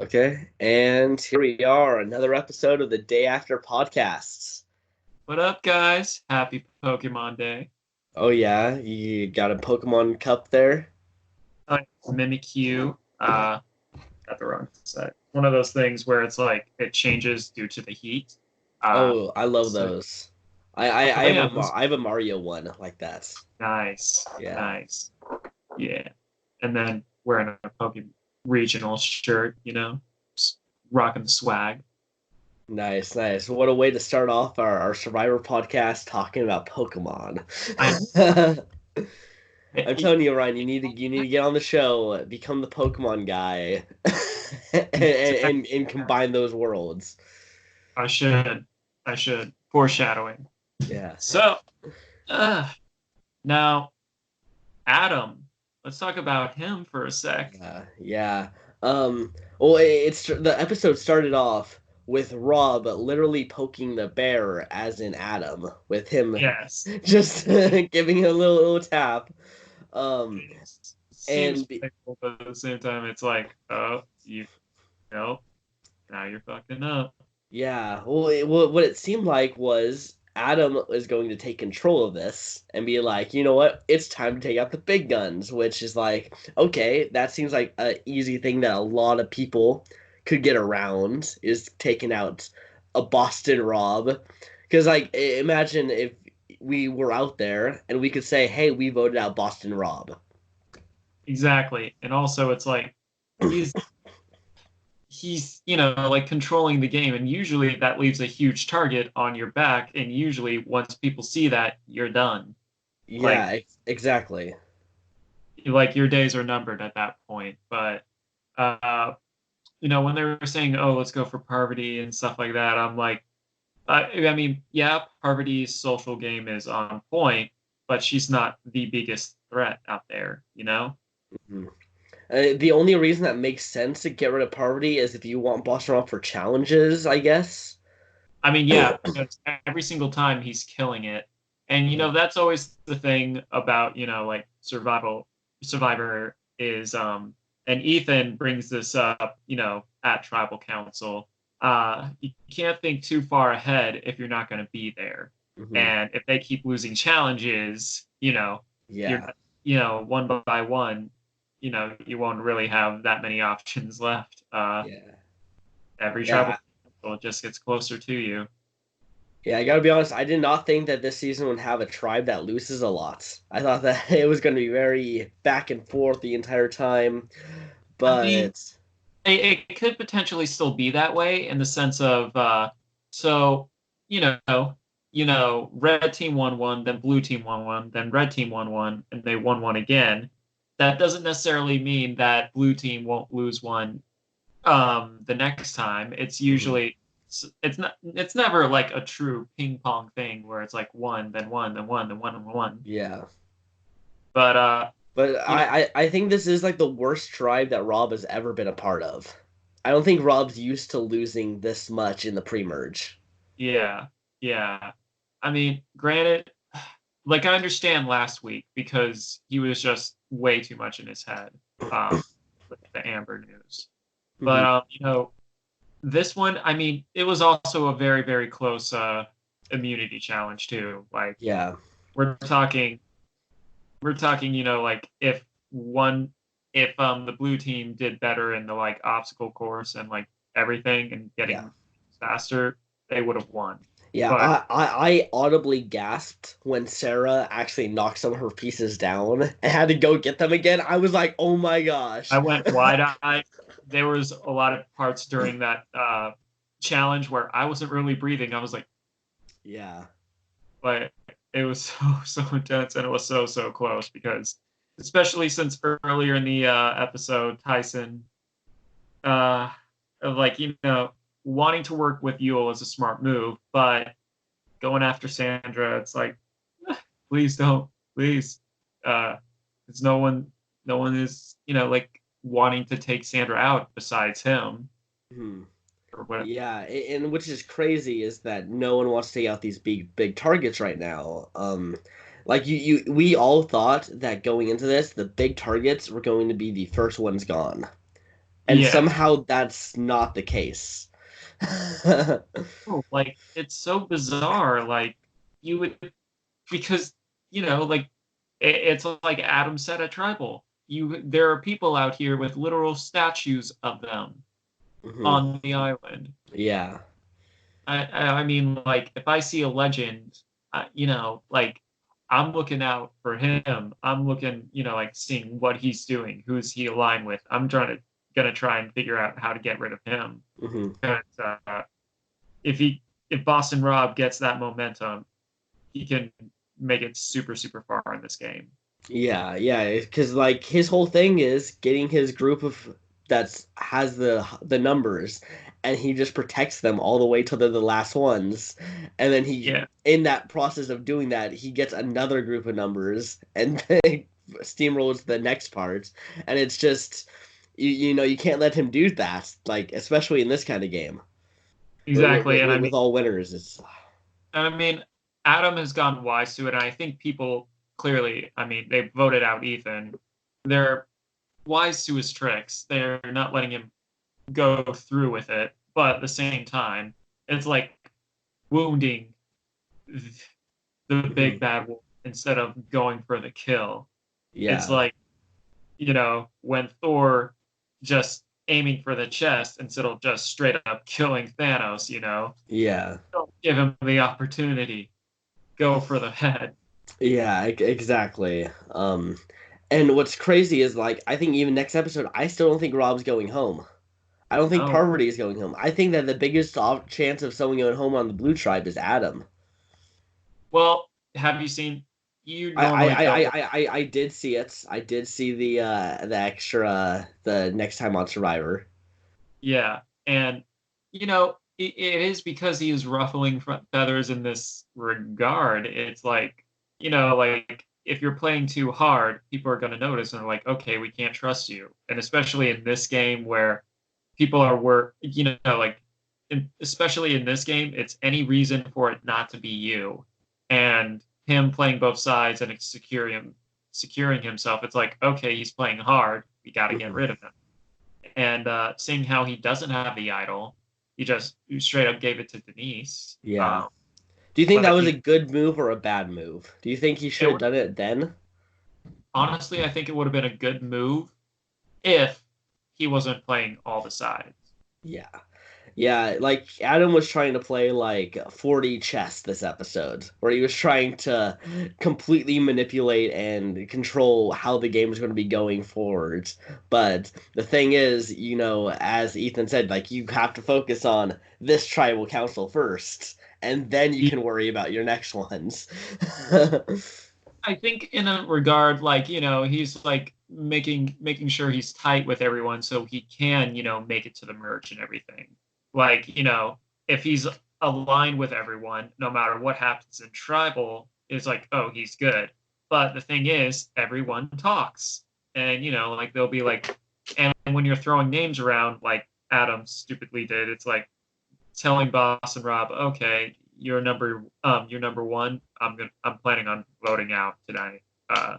Okay, and here we are, another episode of the Day After Podcasts. What up, guys? Happy Pokemon Day. Oh yeah, you got a Pokemon Cup there? Mimikyu. Got the wrong set. One of those things where it's like it changes due to the heat. Uh, Oh, I love so, those. I oh have yeah, those I have a Mario one like that. nice, Yeah, nice. Yeah, and then wearing a Pokemon regional shirt, just rocking the swag. nice, nice. What a way to start off our Survivor podcast talking about Pokemon. I, I'm telling you, Ryan, you need to get on the show, become the Pokemon guy, and combine those worlds. I should, I should. Foreshadowing. Yeah. So, uh, now Adam. Let's talk about him for a sec. Yeah. Well, it's the episode started off with Rob literally poking the bear, as in Adam, with him Yes. just giving him a little tap. Um, It seems and playful, but at the same time, it's like, oh, you know, now you're fucking up. yeah, well, what it seemed like was Adam was going to take control of this and be like, you know what, it's time to take out the big guns, which is like, okay, that seems like an easy thing that a lot of people could get around is taking out a Boston Rob. Because, like, imagine if we were out there and we could say, hey, we voted out Boston Rob. Exactly. And also, it's like he's he's like controlling the game, and usually that leaves a huge target on your back. And usually, once people see that, you're done. Like Yeah, exactly. like your days are numbered at that point. But when they were saying, "Oh, let's go for Parvati" and stuff like that, I'm like, I mean, yeah, Parvati's social game is on point, but she's not the biggest threat out there, you know? Mhm. The only reason that makes sense to get rid of Parvati is if you want Boston Rob for challenges, I guess. I mean, yeah, because every single time he's killing it. And, that's always the thing about, like Survivor is, and Ethan brings this up, at Tribal Council. You can't think too far ahead if you're not going to be there. Hmm. And if they keep losing challenges, you're, Yeah, one by one, you won't really have that many options left. yeah, Every Tribal yeah, Council just gets closer to you. yeah. I gotta be honest. I did not think that this season would have a tribe that loses a lot. I thought that it was gonna be very back and forth the entire time, I mean, but it could potentially still be that way in the sense of so you know red team won one, then blue team won one, then red team won one, and they won one again. That doesn't necessarily mean that blue team won't lose one the next time. It's mhm, usually it's never like a true ping pong thing where it's like one, then one, then one, then one, then one. yeah. But But you know, I think this is like the worst tribe that Rob has ever been a part of. I don't think Rob's used to losing this much in the pre-merge. yeah, yeah. I mean, granted, like I understand last week because he was just way too much in his head with the Amber news. But Hmm. this one, I mean, it was also a very, very close immunity challenge too. Like Yeah. we're talking, like if the blue team did better in the like obstacle course and like everything and Yeah. getting faster, they would have won. Yeah, But I audibly gasped when Sarah actually knocked some of her pieces down and had to go get them again. I was like, oh my I gosh. went wide-eyed. There was a lot of parts during that challenge where I wasn't really breathing. I was Yeah. like, it was so intense, and it was so close because, especially since earlier in the episode, Tyson, uh, of like wanting to work with Yule is a smart move, but going after Sandra, it's like, please don't, please, because no one is like wanting to take Sandra out besides him Hmm. or whatever. Yeah, and which is crazy is that no one wants to take out these big targets right now. Like we all thought that going into this, the big targets were going to be the first ones gone. And Yeah. somehow that's not the case. Oh, like it's so bizarre. Like you would because like it's like Adam said at Tribal. There are people out here with literal statues of them Mhm. on the island. Yeah. I mean, like if I see a legend, like I'm looking out for him. I'm looking, like seeing what he's doing, who's he aligned with. I'm gonna try and figure out how to get rid of him. Hmm. Because if he if Boston Rob gets that momentum, he can make it super super far in this game. Yeah, yeah, because like his whole thing is getting his group of that's has the numbers, and he just protects them all the way till they're the last ones, and then he Yeah, in that process of doing that he gets another group of numbers and then steamrolls the next part, and it's just you know you can't let him do that, like especially in this kind of game exactly. And with all winners. It's I mean, Adam has gotten wise to it, and I think people clearly, I mean, they voted out Ethan. They're wise to his tricks. They're not letting him go through with it, but at the same time, it's like wounding the big Mhm. bad wolf instead of going for the kill. It's Yeah, like, when Thor just aiming for the chest instead of just straight up killing Thanos, yeah. don't give him the opportunity. Go for the head. Yeah, exactly. And what's crazy is like I think even next episode, I still don't think Rob's going home. I don't think No. Parvati is going home. I think that the biggest chance of someone going home on the Blue Tribe is Adam. Well, have you seen? You I I, normally I, don't. I did see it. I did see the extra the next time on Survivor. Yeah, and it is because he is ruffling feathers in this regard. It's like like if you're playing too hard, people are going to notice and they're like, okay, we can't trust you. And especially in this game where people are like, especially in this game, it's any reason for it not to be you. And him playing both sides and securing himself, it's like, okay, he's playing hard. We got to get Hmm. rid of him. And seeing how he doesn't have the idol, he just straight up gave it to Denise. Yeah. Do you think that But was a good move or a bad move? Do you think he should it have done it then? honestly, I think it would have been a good move if he wasn't playing all the sides. Yeah. Yeah, like Adam was trying to play like 4D chess this episode, where he was trying to completely manipulate and control how the game is going to be going forward. But the thing is, you know, as Ethan said, like you have to focus on this tribal council first, and then you can worry about your next ones. I think in a regard, like, he's like making sure he's tight with everyone so he can, make it to the merge and everything. Like, if he's aligned with everyone, no matter what happens in tribal, it's like, oh, he's good. But the thing is, everyone talks. And, like they'll be like, and when you're throwing names around like Adam stupidly did, it's like telling Boss and Rob, okay, you're number one. I'm planning on voting out tonight. Uh,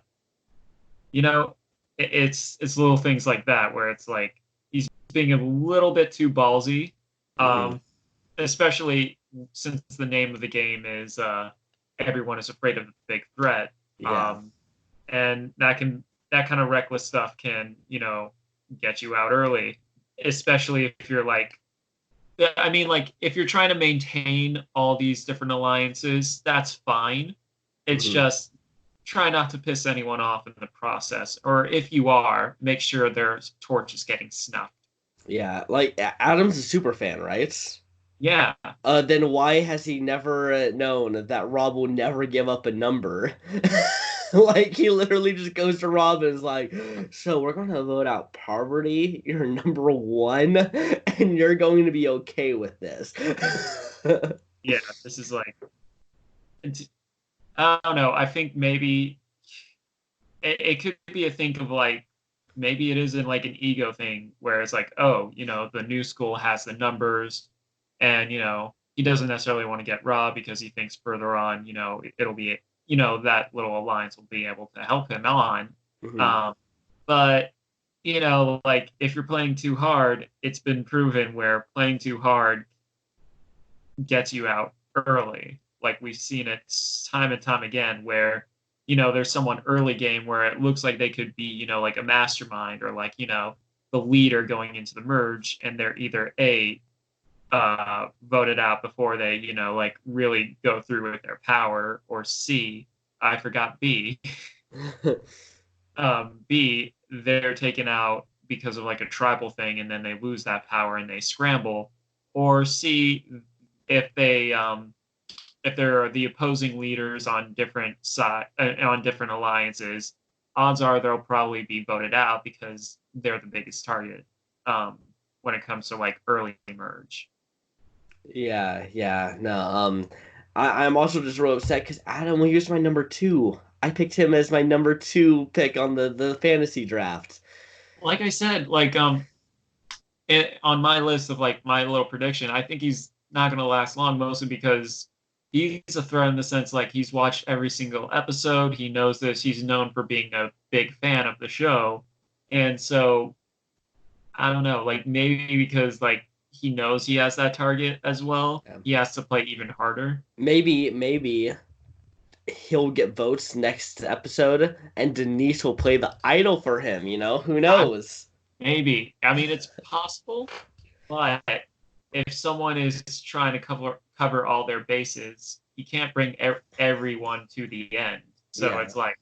it's little things like that where it's like he's being a little bit too ballsy, Hmm. um, especially since the name of the game is everyone is afraid of the big threat, Yeah. and that kind of reckless stuff can get you out early, especially if you're like I mean, like, if you're trying to maintain all these different alliances, that's fine. It's Hmm. just try not to piss anyone off in the process. Or if you are, make sure their torch is getting snuffed. Yeah, like Adam's a super fan, right? Yeah. Then why has he never known that Rob will never give up a number? Like he literally just goes to Rob and is like, "So we're gonna vote out Poverty. You're number one, and you're going to be okay with this." Yeah. This is like, I don't know. I think maybe it could be a think of like, maybe it isn't like an ego thing where it's like, oh, the new school has the numbers and he doesn't necessarily want to get Rob because he thinks further on it'll be that little alliance will be able to help him on Mhm. but like if you're playing too hard, it's been proven where playing too hard gets you out early. Like we've seen it time and time again where, there's someone early game where it looks like they could be, like a mastermind or like, the leader going into the merge, and they're either voted out before they, like really go through with their power, or C, I forgot B. B, they're taken out because of like a tribal thing, and then they lose that power and they scramble. Or C, if they if there are the opposing leaders on on different alliances, odds are they'll probably be voted out because they're the biggest target when it comes to like early merge. Yeah, no. I'm also just real upset because Adam, well, here's my number two. I picked him as my number two pick on the fantasy draft. Like I said, like on my list of like my little prediction, I think he's not going to last long, mostly because he's a threat in the sense like he's watched every single episode. He knows this. He's known for being a big fan of the show, and so I don't know, like maybe because like he knows he has that target as well, Yeah. he has to play even harder. Maybe he'll get votes next episode, and Denise will play the idol for him. Who I, knows? maybe. I mean, it's possible, but if someone is trying to cover all their bases, you can't bring everyone to the end. So Yeah. it's like,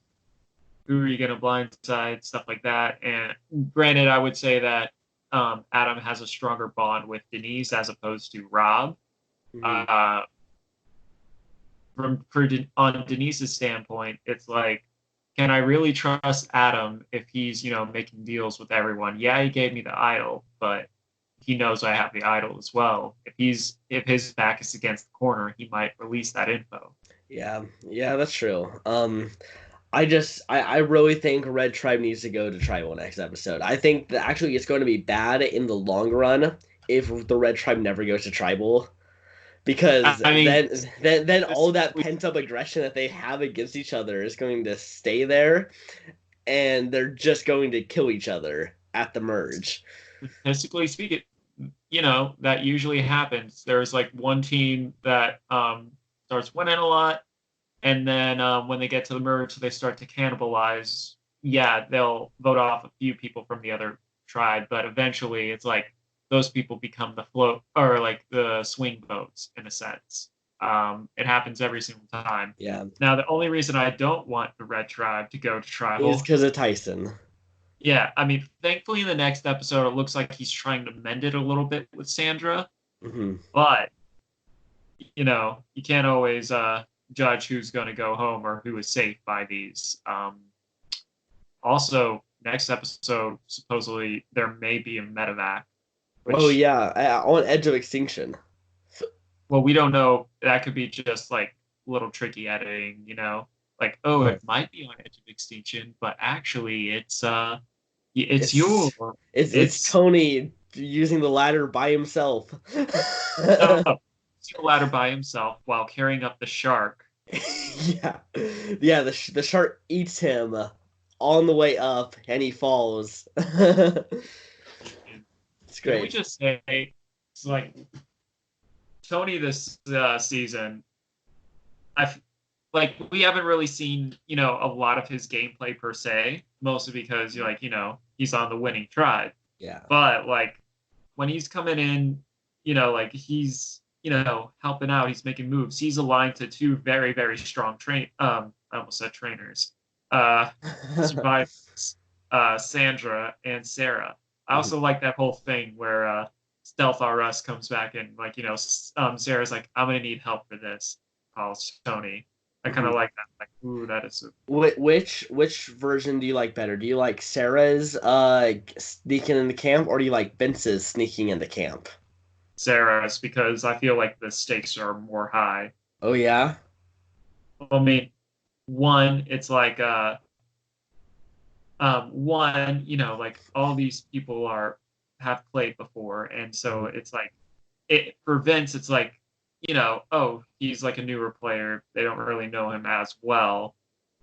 who are you going to blindside, stuff like that. And granted, I would say that Adam has a stronger bond with Denise as opposed to Rob. Mhm. Uh, on Denise's standpoint, it's like, can I really trust Adam if he's making deals with everyone? Yeah, he gave me the idol, but he knows I have the idol as well. If his back is against the corner, he might release that info. Yeah, that's true. I really think Red Tribe needs to go to Tribal next episode. I think that actually it's going to be bad in the long run if the Red Tribe never goes to Tribal, because I mean, then all that statistically, pent up aggression that they have against each other is going to stay there, and they're just going to kill each other at the merge. statistically speaking, that usually happens. There's like one team that starts winning a lot, and then when they get to the merge, they start to cannibalize. Yeah, they'll vote off a few people from the other tribe, but eventually it's like those people become the float or like the swing votes in a sense. It happens every single time. Yeah, Now, the only reason I don't want the red tribe to go to is tribal, because of Tyson. yeah, I mean, thankfully in the next episode, it looks like he's trying to mend it a little bit with Sandra, Hmm. but you can't always judge who's going to go home or who is safe by these. Also, next episode, supposedly there may be a medevac, Oh which, yeah, on Edge of Extinction. well, we don't know. That could be just like little tricky editing, like, oh, it might be on Edge of Extinction, but actually it's you. It's it's It's Tony using the ladder by himself. no, he's the ladder by himself while carrying up the shark. Yeah, yeah. The shark eats him on the way up, and he falls. It's Can we great. just say it's like Tony this season? I've like we haven't really seen a lot of his gameplay per se, mostly because you're like he's on the winning tribe. Yeah. But like when he's coming in, like he's helping out, he's making moves. He's aligned to two very very strong I almost said trainers, uh, survivors, Sandra and Sarah. I also like that whole thing where Stealth RS comes back and like Sarah's like, I'm gonna need help for this. Calls Tony. I kind of Mhm. like that. Like, ooh, that is Which version do you like better? Do you like Sarah's sneaking in the camp, or do you like Vince's sneaking in the camp? Sarah's because I feel like the stakes are more high. Oh yeah. I mean, one, it's like one, like all these people have played before, and so Mhm. it's like it for Vince, it's like oh, he's like a newer player. They don't really know him as well.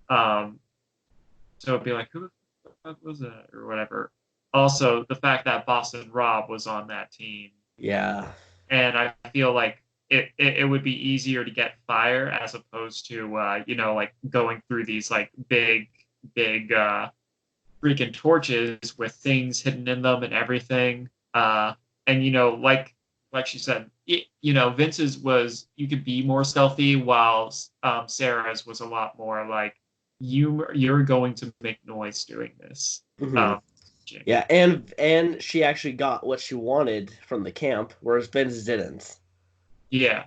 Um, so it'd be like, who the fuck was that or whatever. also the fact that Boston Rob was on that team, Yeah. and I feel like it would be easier to get fire as opposed to like going through these like big freaking torches with things hidden in them and everything. And like she said, Vince's was, you could be more stealthy, while Sarah's was a lot more like you're going to make noise doing this. Hmm. Yeah, and she actually got what she wanted from the camp, whereas Vince didn't. Yeah.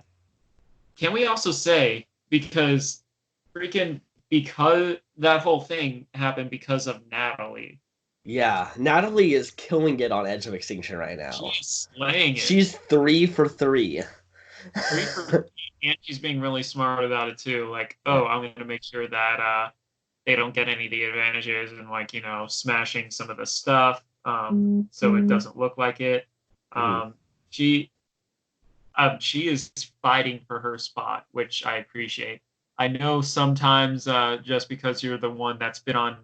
Can we also say, because freaking because that whole thing happened because of Natalie. Yeah, Natalie is killing it on Edge of Extinction right now. She's slaying it. She's 3 for 3. 3 for 3, and she's being really smart about it too. Like, Yeah. oh, I'm going to make sure that they don't get any of the advantages, and like smashing some of the stuff, so it doesn't look like it. Mhm. Um, she is fighting for her spot, which I appreciate. I know sometimes just because you're the one that's been on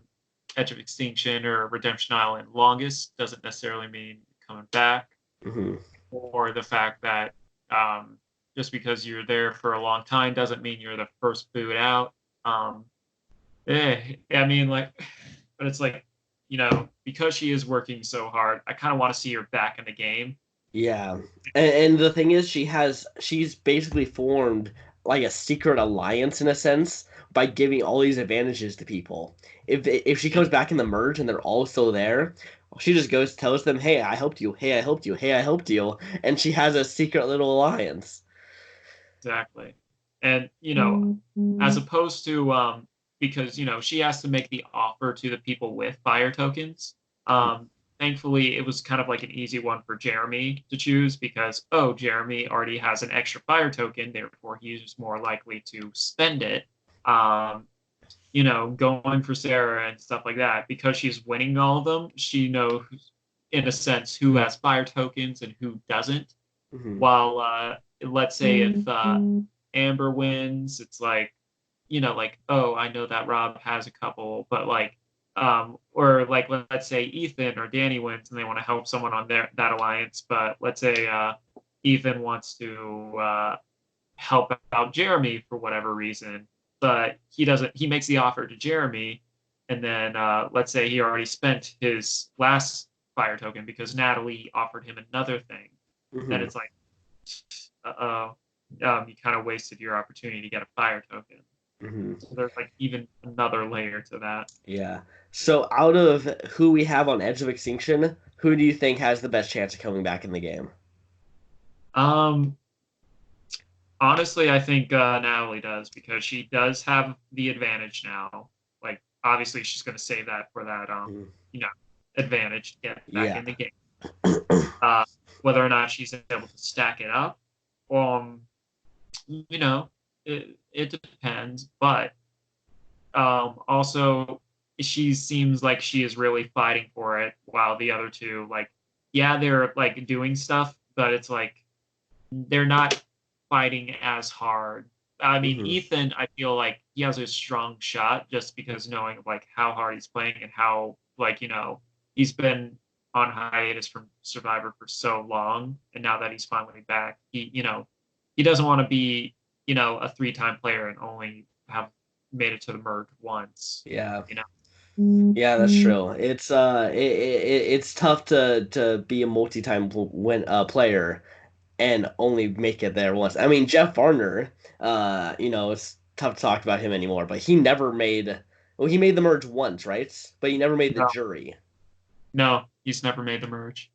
Edge of Extinction or Redemption Island longest doesn't necessarily mean coming back, Mhm. or the fact that just because you're there for a long time doesn't mean you're the first boot out. Um, I mean, like, but it's like, because she is working so hard, I kind of want to see her back in the game. Yeah. And the thing is she's basically formed like a secret alliance in a sense by giving all these advantages to people. If she Yeah, comes back in the merge and they're all still there, she just goes tells them, "Hey, I helped you. Hey, I helped you. Hey, I helped you." And she has a secret little alliance. exactly. And, as opposed to, because, she has to make the offer to the people with fire tokens. Thankfully, it was kind of like an easy one for Jeremy to choose because, oh, Jeremy already has an extra fire token, therefore he's more likely to spend it. Um, going for Sarah and stuff like that. Because she's winning all of them, she knows, in a sense, who has fire tokens and who doesn't. Hmm. While, let's say if Amber wins, it's like, like, oh, I know that Rob has a couple, but like, or like, let's say Ethan or Danny wins and they want to help someone on that alliance, but let's say Ethan wants to help out Jeremy for whatever reason, but he doesn't. He makes the offer to Jeremy, and then let's say he already spent his last fire token because Natalie offered him another thing. Then Hmm. it's like, you kind of wasted your opportunity to get a fire token. Hmm. So there's like even another layer to that. Yeah. So out of who we have on Edge of Extinction, who do you think has the best chance of coming back in the game? Um, Honestly, I think Natalie does because she does have the advantage now. Like, obviously, she's going to save that for that, Mhm. you know, advantage to get back Yeah. in the game. Whether or not she's able to stack it up, um, it depends. But also, she seems like she is really fighting for it, while the other two, like, yeah, they're like doing stuff, but it's like they're not fighting as hard. I mean, Hmm. Ethan, I feel like he has a strong shot just because knowing like how hard he's playing and how like he's been on hiatus from Survivor for so long, and now that he's finally back, he doesn't want to be a 3-time player and only have made it to the merge once. Yeah. You know, Yeah, that's true. It's tough to be a multi-time player and only make it there once. I mean, Jeff Varner, it's tough to talk about him anymore, but he never made, well, he made the merge once, right? But he never made the no, jury. no, he's never made the merge.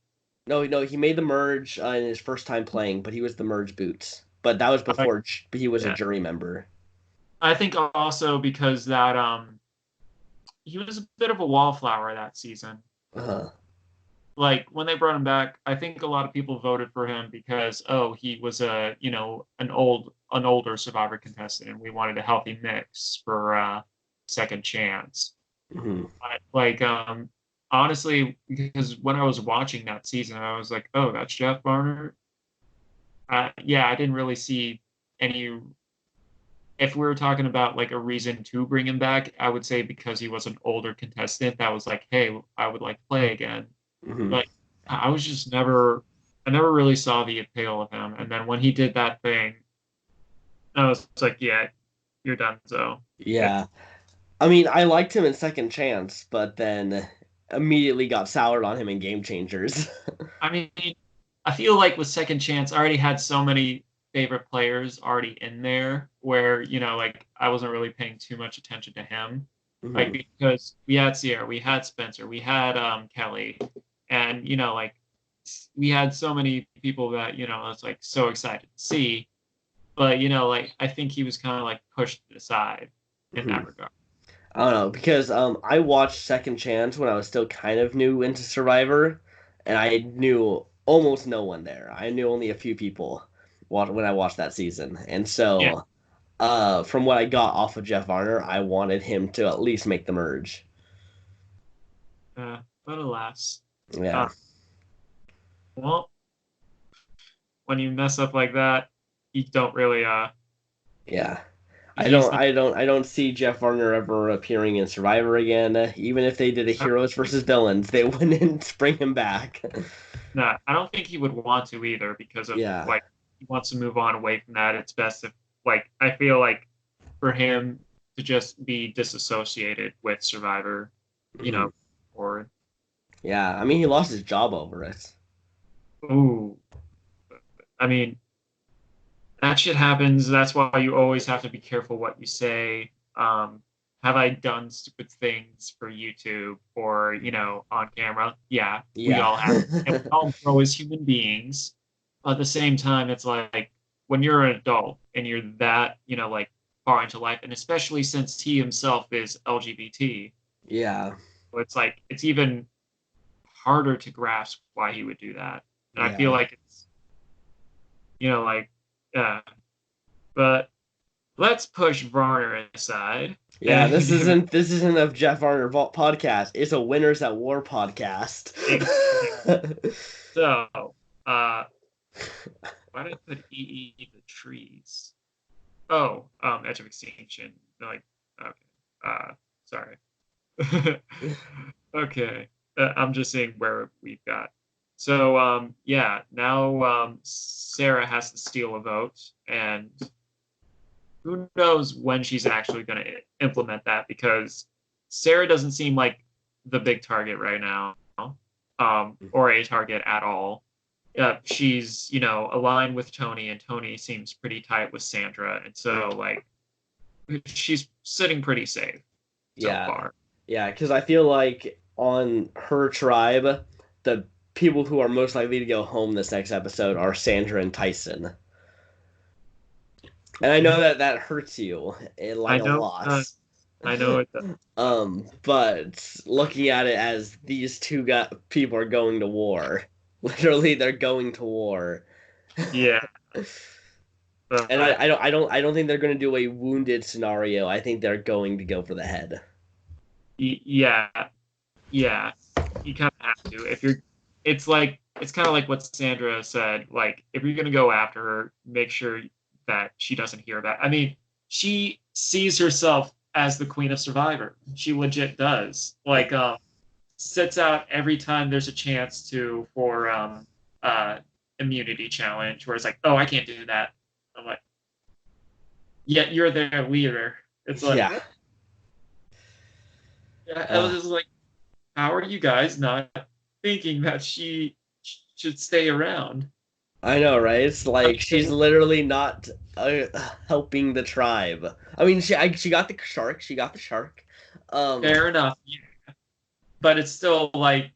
No, no, he made the merge in his first time playing, but he was the merge boots. But that was I, before he was a yeah, jury member. I think also because that he was a bit of a wallflower that season. Uh-huh. Like when they brought him back, I think a lot of people voted for him because, oh, he was an older Survivor contestant, and we wanted a healthy mix for second chance. Hmm. But like honestly, because when I was watching that season, I was like, oh, that's Jeff Barner. Yeah, I didn't really see any. If we were talking about like a reason to bring him back, I would say because he was an older contestant that was like, hey, I would like to play again. Hmm. Like I was just I never really saw the appeal of him. And then when he did that thing, I was like, yeah, you're done. So Yeah. I mean, I liked him in Second Chance, but then immediately got soured on him in Game Changers. I mean, I feel like with Second Chance, I already had so many favorite players already in there where, like I wasn't really paying too much attention to him. Like Hmm. because we had Sierra, we had Spencer, we had Kelly, and like we had so many people that, I was like so excited to see. But like I think he was kind of like pushed aside in Hmm. that regard. I don't know because I watched Second Chance when I was still kind of new into Survivor, and I knew almost no one there. I knew only a few people when I watched that season, and Yeah. so from what I got off of Jeff Varner, I wanted him to at least make the merge. But alas. Uh, Yeah, well, when you mess up like that, you don't really yeah. he's not I don't see Jeff Varner ever appearing in Survivor again. Even if they did a I don't heroes think versus villains, they wouldn't bring him back. not. I don't think he would want to either because of Yeah. like he wants to move on away from that. It's best if like I feel like for him to just be disassociated with Survivor, Mhm. or Yeah. I mean, he lost his job over it. ooh, I mean that shit happens. That's why you always have to be careful what you say. Have I done stupid things for YouTube or, on camera? Yeah, we Yeah. all have. And we all grow as human beings. At the same time, it's like when you're an adult and you're that, like far into life, and especially since he himself is LGBT, Yeah. it's like it's even harder to grasp why he would do that. And I feel Yeah. like it's, like, uh, but let's push Varner aside Yeah, and give it this isn't a Jeff Varner Vault podcast. It's a Winners at War podcast. exactly. So, uh, why did I put EE the trees? Oh, Edge of Extinction. Like, okay. Uh, sorry. Okay. I'm just seeing where we've got. So, yeah, now Sarah has to steal a vote, and who knows when she's actually going to implement that because Sarah doesn't seem like the big target right now, or a target at all. She's, aligned with Tony, and Tony seems pretty tight with Sandra, and so like she's sitting pretty safe so Yeah. far. Yeah, because I feel like on her tribe, the people who are most likely to go home this next episode are Sandra and Tyson. And I know that that hurts you like I a know, lot. I know it does. But looking at it as these people are going to war. Literally, they're going to war. Yeah, And but I don't think they're going to do a wounded scenario. I think they're going to go for the head. yeah, yeah, you kind of have to if you're. It's like it's kind of like what Sandra said. Like if you're gonna go after her, make sure that she doesn't hear that. I mean, she sees herself as the queen of Survivor. She legit does. Like sits out every time there's a chance to for immunity challenge, where it's like, oh, I can't do that. I'm like, yet you're their leader. It's like Yeah. what? I was Uh, just like, how are you guys not thinking that she should stay around? I know, right? It's I like she's mean, literally not helping the tribe. I mean, she got the shark. She got the shark. Um, fair enough, yeah. But it's still like,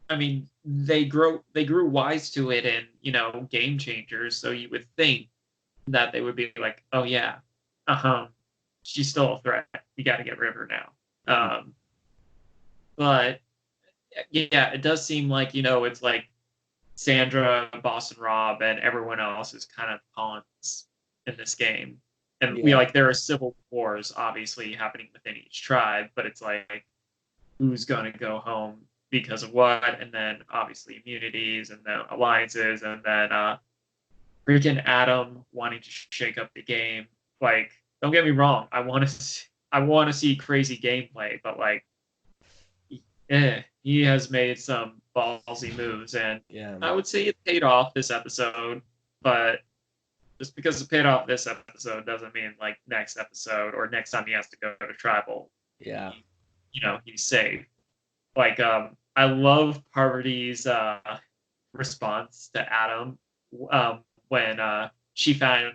I mean, they grew wise to it in Game Changers, so you would think that they would be like, oh yeah, she's still a threat. You got to get rid of her now. But yeah, it does seem like it's like Sandra, Boston Rob, and everyone else is kind of pawns in this game. And we yeah. like there are civil wars obviously happening within each tribe, but it's like who's gonna go home because of what, and then obviously immunities and then alliances, and then freaking Adam wanting to shake up the game. Like, don't get me wrong, I want to see crazy gameplay, but like, he has made some ballsy moves, and Yeah. I would say it paid off this episode. But just because it paid off this episode doesn't mean like next episode or next time he has to go to tribal, Yeah. he's safe. Like I love Parvati's response to Adam when she found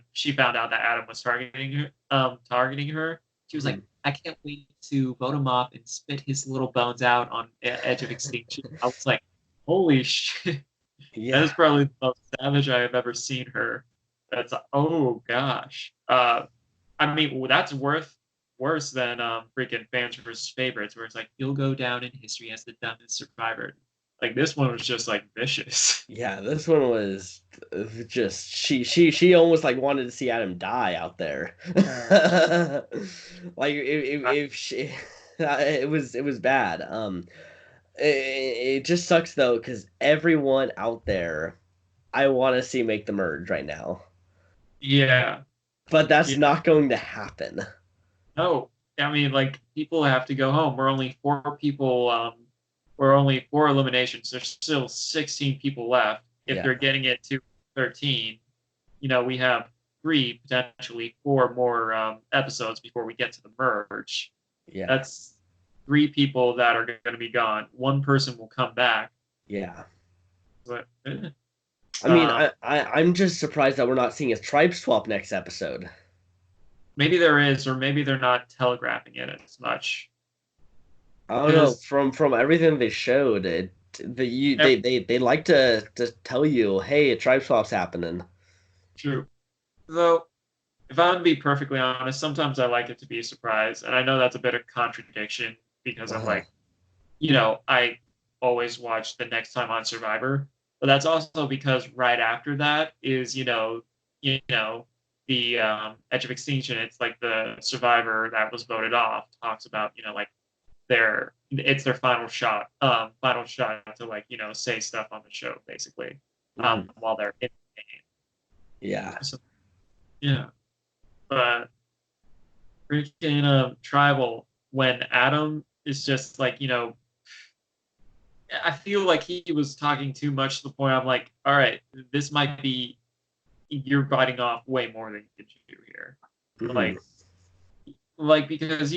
out that Adam was targeting her. She was like, I can't wait to vote him off and spit his little bones out on Edge of Extinction. I was like, holy shit. Yeah. That is probably the most savage I have ever seen her. That's oh gosh. I mean that's worse than freaking fans versus favorites, where it's like you'll go down in history as the dumbest survivor. Like this one was just like vicious. Yeah, this one was just she almost like wanted to see Adam die out there. Like if she, it was bad. It just sucks though because everyone out there I want to see make the merge right now, Yeah. but that's Yeah. not going to happen. No, I mean like people have to go home. We're only four people. We're only 4 eliminations. There's still 16 people left. If Yeah. they're getting it to 13, we have 3, potentially 4 more episodes before we get to the merge. Yeah, That's 3 people that are going to be gone. 1 person will come back. yeah. But, I mean, I'm just surprised that we're not seeing a tribe swap next episode. maybe there is, or maybe they're not telegraphing it as much. I don't know. From everything they showed, they like to tell you, hey, a tribe swap's happening. True. Though, if I'm to be perfectly honest, sometimes I like it to be a surprise, and I know that's a bit of contradiction because I'm like, I always watch the next time on Survivor, but that's also because right after that is the Edge of Extinction. It's like the Survivor that was voted off talks about like it's their final shot to like say stuff on the show basically while they're in the game. Yeah. So, yeah, but freaking tribal when Adam is just like I feel like he was talking too much to the point I'm like, all right, this might be you're biting off way more than you can do here. Like because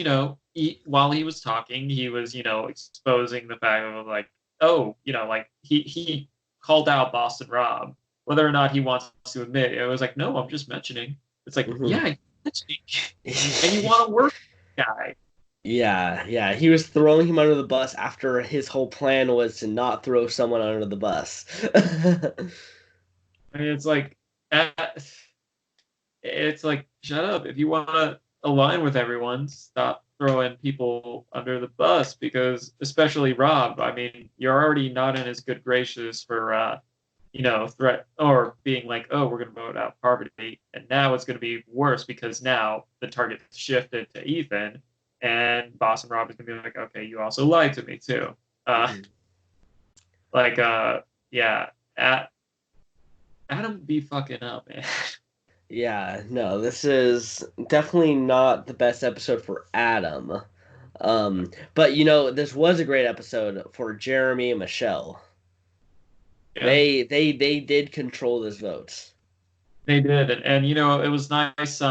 while he was talking, he was exposing the fact of like, oh, like he called out Boston Rob, whether or not he wants to admit it. It was like, no, I'm just mentioning. It's like, yeah, you're mentioning, and you want to work with the guy. Yeah. He was throwing him under the bus after his whole plan was to not throw someone under the bus. I mean, it's like, shut up. If you want to align with everyone, stop throwing people under the bus because, especially Rob, I mean, you're already not in his good graces for, threat or being like, oh, we're going to vote out Parvati. And now it's going to be worse because now the target shifted to Ethan and Boston Rob is going to be like, okay, you also lied to me too. Adam be fucking up, man. Yeah, no, this is definitely not the best episode for Adam. But this was a great episode for Jeremy and Michelle. Yeah. They did control this vote. They did, and it was nice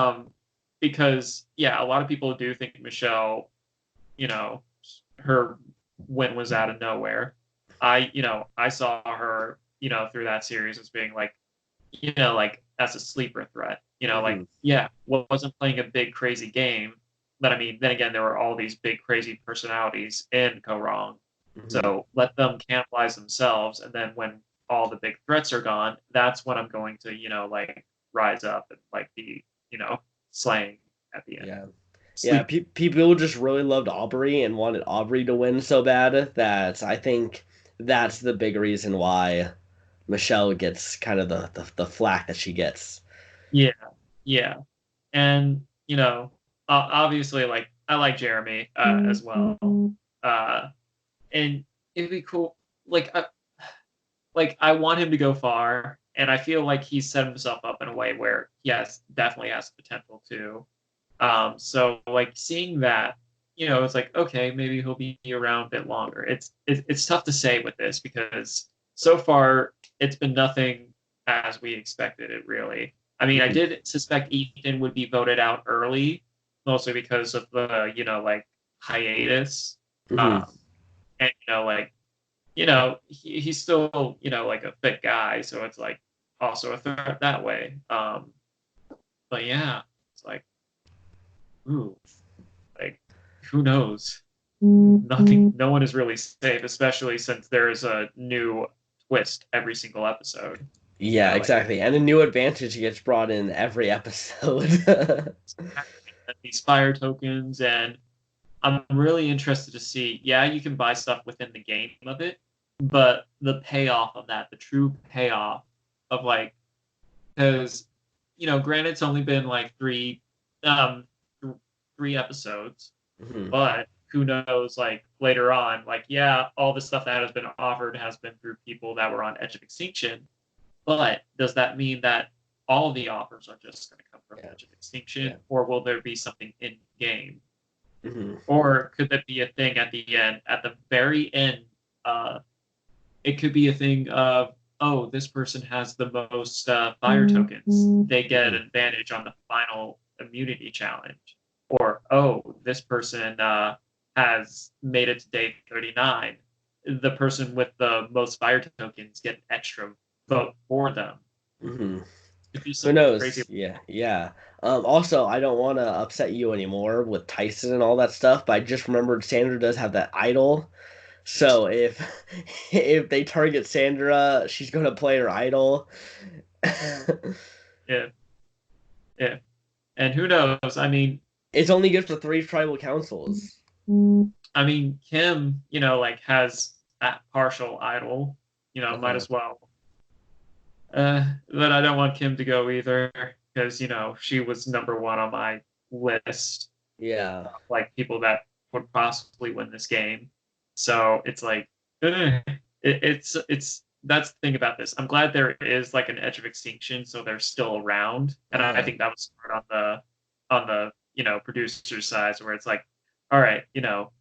because a lot of people do think Michelle, her win was out of nowhere. I saw her, through that series as being like, like as a sleeper threat, wasn't playing a big crazy game, but I mean, then again, there were all these big crazy personalities in Go Wrong, so let them cannibalize themselves, and then when all the big threats are gone, that's when I'm going to like rise up and like be slaying at the end. Yeah, people just really loved Aubrey and wanted Aubrey to win so bad that I think that's the big reason why Michelle gets kind of the flack that she gets. Yeah, and obviously, like I like Jeremy as well, and it'd be cool. Like I want him to go far, and I feel like he's set himself up in a way where he definitely has potential to. So like seeing that it's like, okay, maybe he'll be around a bit longer. It's tough to say with this because so far it's been nothing as we expected it really. I mean, I Mhm. did suspect Ethan would be voted out early, mostly because of the, like hiatus. Mhm. Um, and like, he's still, like a fit guy, so it's like also a threat that way. But yeah, it's like, ooh, like who knows? Nothing, no one is really safe, especially since there's a new twist every single episode. Yeah, Like exactly. And a new advantage gets brought in every episode. these fire tokens, and I'm really interested to see. Yeah, you can buy stuff within the game of it, but the payoff of that, the true payoff of like, because granted, it's only been like um, 3 episodes, Mhm. but who knows, like later on, like, yeah, all the stuff that has been offered has been through people that were on edge of extinction. But does that mean that all the offers are just going to come from Yeah. edge of Yeah. extinction, or will there be something in game? Mhm. Or could that be a thing at the end, at the very end? It could be a thing of, oh, this person has the most fire tokens. They get Mhm. an advantage on the final immunity challenge. Or, oh, this person has made it to day 39. The person with the most fire tokens get an extra vote for them. Mhm. If you Who something crazy. knows? Yeah, yeah. Also, I don't want to upset you anymore with Tyson and all that stuff, but I just remembered Sandra does have that idol. So if if they target Sandra, she's gonna play her idol. Yeah, yeah. And who knows? It's only good for three tribal councils. Kim, like has that partial idol, might Uh-huh. as well. But I don't want Kim to go either because she was number one on my list, Yeah. like people that would possibly win this game. So it's like, it's that's the thing about this. I'm glad there is like an edge of extinction, so they're still around, and I Uh-huh. think that was smart on the producer side, where it's like, all right,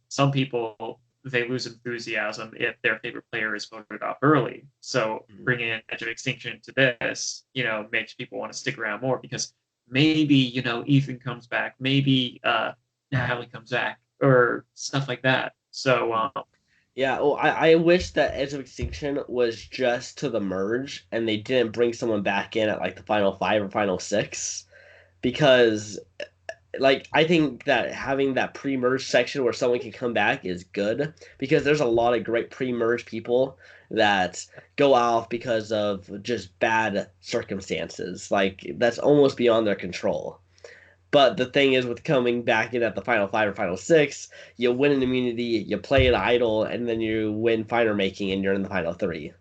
some people they lose enthusiasm if their favorite player is voted off early. So Mhm. bringing in Edge of Extinction to this, makes people want to stick around more because maybe Ethan comes back, maybe Natalie comes back, or stuff like that. So Yeah, well, I wish that Edge of Extinction was just to the merge and they didn't bring someone back in at like the final five or final six because like I think that having that pre-merge section where someone can come back is good because there's a lot of great pre-merge people that go off because of just bad circumstances. Like that's almost beyond their control. But the thing is with coming back in at the final five or final six, you win an immunity, you play an idol, and then you win final making and you're in the final three.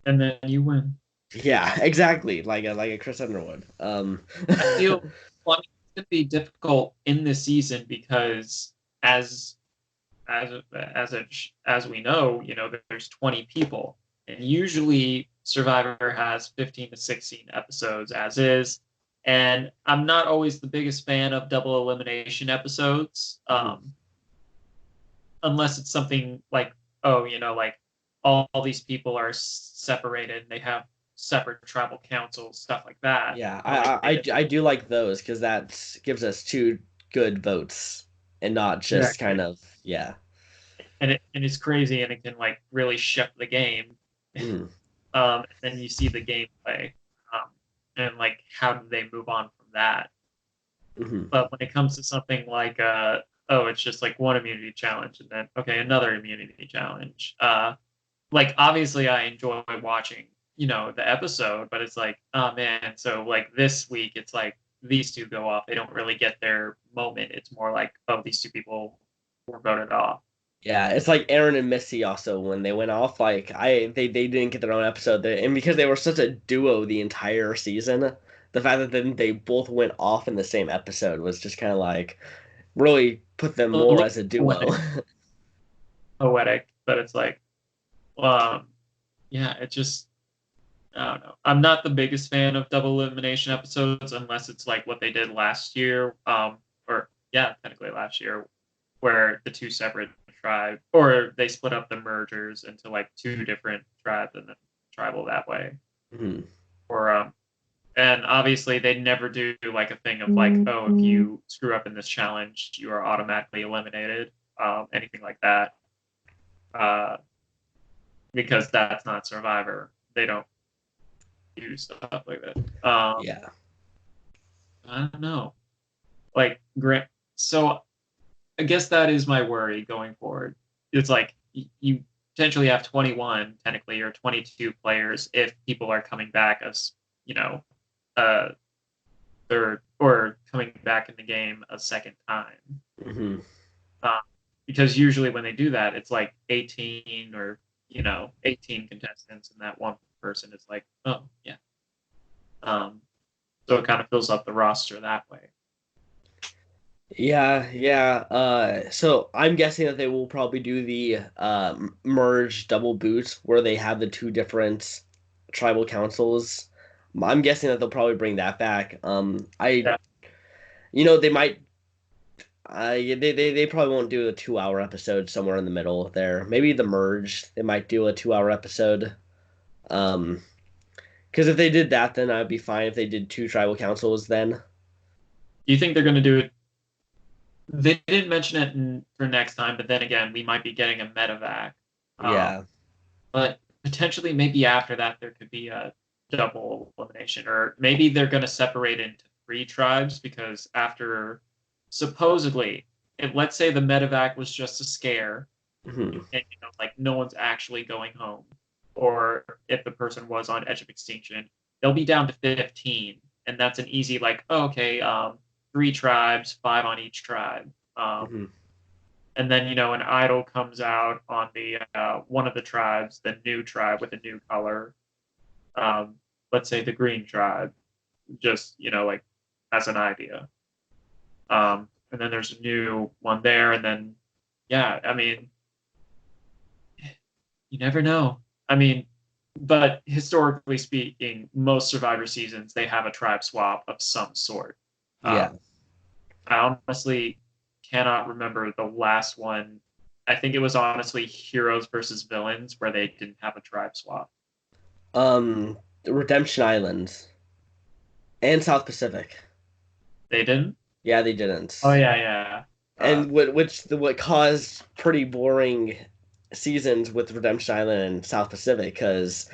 and then you win. Yeah, exactly. Like a Chris Underwood. I feel well, it's going to be difficult in this season because as as we know, there's 20 people, and usually Survivor has 15 to 16 episodes as is. And I'm not always the biggest fan of double elimination episodes, unless it's something like, oh, like all these people are separated and they have separate tribal councils, stuff like that. Yeah, Like they did. I do like those because that gives us two good votes and not just Exactly. kind of yeah. And it's crazy and it can like really shift the game. Mm, And then you see the gameplay, um, and like how do they move on from that? hmm But when it comes to something like oh, it's just like one immunity challenge and then okay, another immunity challenge. Like obviously I enjoy watching, the episode, but it's like, oh man, so like this week it's like these two go off. They don't really get their moment. It's more like, oh, these two people were voted off. Yeah, it's like Aaron and Missy also when they went off. Like they didn't get their own episode, and because they were such a duo the entire season, the fact that then they both went off in the same episode was just kind of like really put them A more little as a duo. poetic, poetic, but it's like, um, yeah, it just I don't know. I'm not the biggest fan of double elimination episodes unless it's like what they did last year, or yeah, technically last year, where the two separate tribes, or they split up the mergers into like two different tribes and then tribal that way. Hmm. Or and obviously they never do like a thing of like, oh, if you screw up in this challenge, you are automatically eliminated. Anything like that, uh, because that's not Survivor. They don't do stuff like that. Yeah. I don't know. Like, Grant. So I guess that is my worry going forward. It's like you potentially have 21 technically or 22 players if people are coming back as, you know, uh, third or coming back in the game a second time. Hmm. Uh, because usually when they do that, it's like 18 or 18 contestants, and that one person is like, oh yeah. So it kind of fills up the roster that way. Yeah, yeah. So I'm guessing that they will probably do the merge double boot where they have the two different tribal councils. I'm guessing that they'll probably bring that back. Yeah, They might. They probably won't do a 2 hour episode somewhere in the middle there. Maybe the merge. They might do a 2 hour episode. Um, because if they did that, then I'd be fine if they did two tribal councils then. do you think they're going to do it? They didn't mention it for next time, but then again, we might be getting a medevac. Yeah. But potentially, maybe after that, there could be a double elimination, or maybe they're going to separate into three tribes because after supposedly, if let's say the medevac was just a scare, Hmm. and like no one's actually going home, or if the person was on edge of extinction, they'll be down to 15, and that's an easy like, oh, okay, three tribes, five on each tribe. Hmm. And then an idol comes out on the one of the tribes, the new tribe with a new color. Um, let's say the green tribe, just like as an idea. And then there's a new one there, and then yeah, I mean, you never know. I mean, but historically speaking, most Survivor seasons they have a tribe swap of some sort. Yeah. I honestly cannot remember the last one. I think it was honestly Heroes versus Villains where they didn't have a tribe swap. Redemption Island and South Pacific. They didn't. Yeah, they Oh didn't. yeah, yeah. And what caused pretty boring seasons with Redemption Island and South Pacific because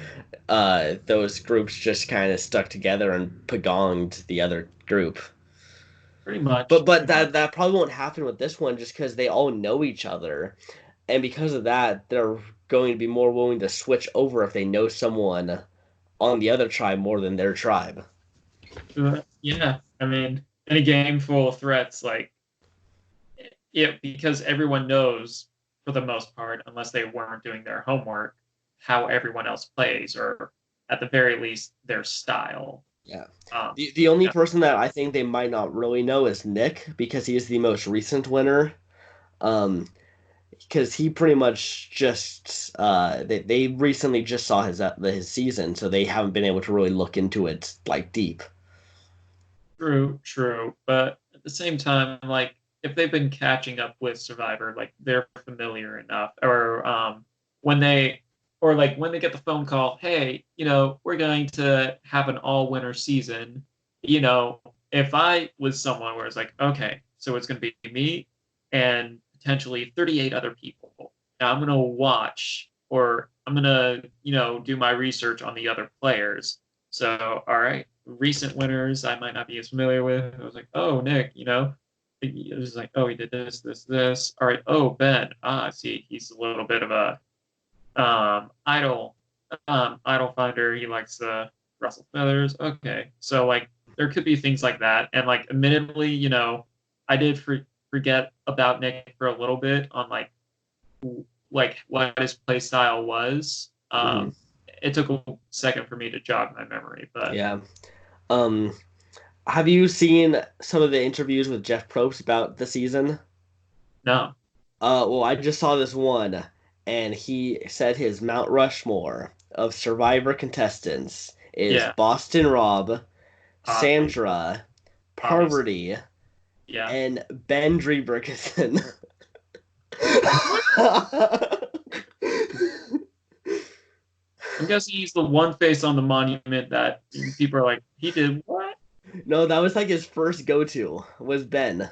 those groups just kind of stuck together and pagonged the other group. Pretty But much. but Pretty much. that probably won't happen with this one just because they all know each other, and because of that, they're going to be more willing to switch over if they know someone on the other tribe more than their tribe. Yeah. I mean, in a game full of threats, like yeah, because everyone knows for the most part, unless they weren't doing their homework, how everyone else plays, or at the very least their style. Yeah. Um, The only yeah, person that I think they might not really know is Nick because he is the most recent winner. Um, because he pretty much just they recently just saw his season, so they haven't been able to really look into it like deep. true, true. But at the same time, like if they've been catching up with Survivor, like they're familiar enough, or when they or like when they get the phone call, hey, we're going to have an all-winner season. If I was someone where it's like, okay, so it's going to be me and potentially 38 other people. Now I'm going to watch or I'm going to, do my research on the other players. So, all right, recent winners I might not be as familiar with. I was like, oh, Nick, it was like, oh, he did this, this, this. All right, oh, Ben, I see, he's a little bit of a idol, idol finder. He likes the Russell feathers. Okay, so like there could be things like that, and like admittedly, I did forget about Nick for a little bit on like what his play style was. Hmm. It took a second for me to jog my memory, but Yeah. Um, have you seen some of the interviews with Jeff Probst about the season? no, Well, I just saw this one, and he said his Mount Rushmore of Survivor contestants is yeah, Boston Rob, obviously, Sandra, obviously, Parvati, yeah. and Ben Drebergensen. I'm guessing he's the one face on the monument that people are like, he did what? No, that was like his first go-to was Ben.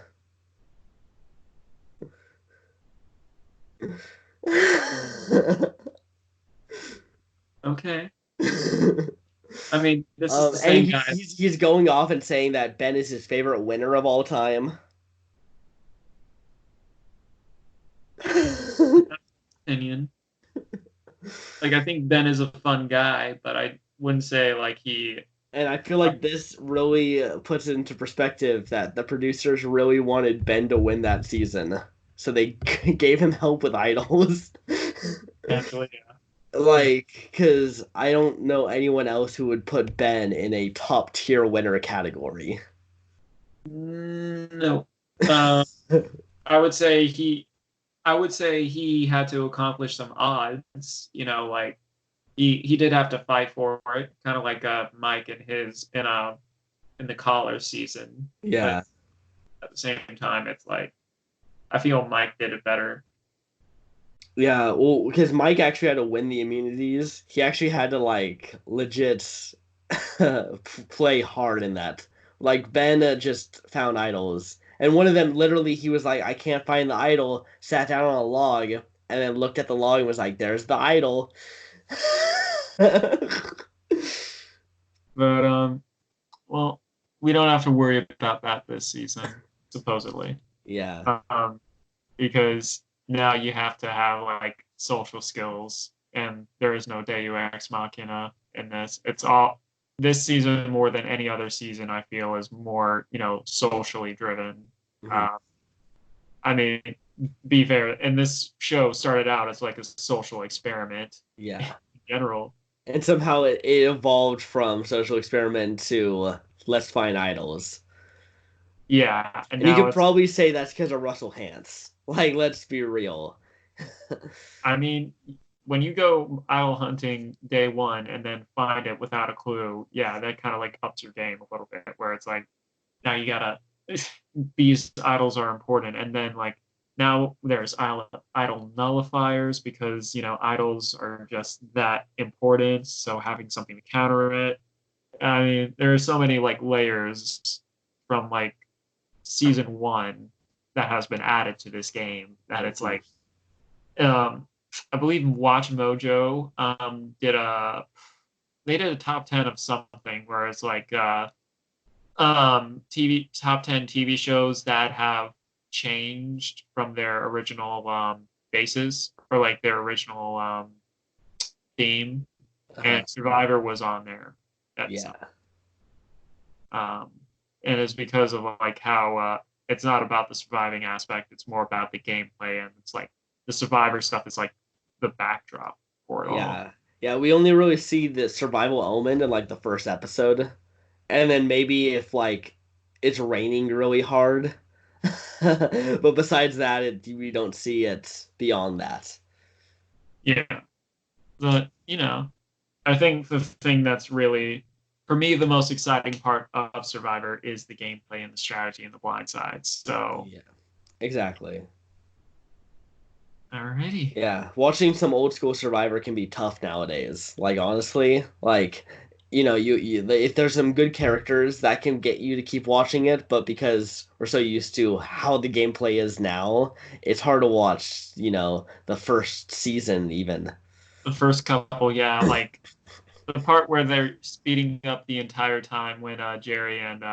Okay. I mean, this is the And same guy. he's going off and saying that Ben is his favorite winner of all time. Opinion. Like, I think Ben is a fun guy, but I wouldn't say like he. And I feel like this really puts it into perspective that the producers really wanted Ben to win that season. So they gave him help with idols. Actually, Like, because I don't know anyone else who would put Ben in a top tier winner category. no. Uh, I would say he. I would say he had to accomplish some odds. Like he did have to fight for it, kind of like Mike in his in the collar season. But Yeah. at the same time, it's like I feel Mike did it better. Yeah, well, because Mike actually had to win the immunities. He actually had to like legit play hard in that. Like Ben just found idols, and one of them literally he was like, "I can't find the idol." Sat down on a log and then looked at the log and was like, "There's the idol." But well, we don't have to worry about that this season, supposedly. Yeah, Um, because now you have to have like social skills, and there is no Deus Ex Machina in this. It's all this season more than any other season. I feel is more socially driven. mhm, Uh, I mean, be fair, and this show started out as like a social experiment in yeah. general. And somehow it evolved from social experiment to let's find idols. Yeah, and And you now could it's. probably say that's because of Russell Hantz. Like, let's be real. I mean, when you go idol hunting day one and then find it without a clue, yeah, that kind of like ups your game a little bit. Where it's like now you gotta these idols are important, and then like now there's idol nullifiers because idols are just that important. So having something to counter it. I mean, there are so many like layers from like season one that has been added to this game that it's Mhm. like um, I believe Watch Mojo they did a top 10 of something where it's like TV top 10 TV shows that have changed from their original bases or like their original theme, Uh-huh. and Survivor was on there at some. Yeah. Um, and it's because of like how it's not about the surviving aspect; it's more about the gameplay, and it's like the Survivor stuff is like the backdrop for it all. Yeah. Yeah, we only really see the survival element in like the first episode. And then maybe if like it's raining really hard. But besides that, we don't see it beyond that. Yeah, but I think the thing that's really for me the most exciting part of Survivor is the gameplay and the strategy and the blind sides. So, Yeah. Exactly. alrighty. Yeah, watching some old school Survivor can be tough nowadays. Like honestly, like if there's some good characters that can get you to keep watching it, but because we're so used to how the gameplay is now, it's hard to watch, the first season even. The first couple, yeah, like the part where they're speeding up the entire time when Jerry and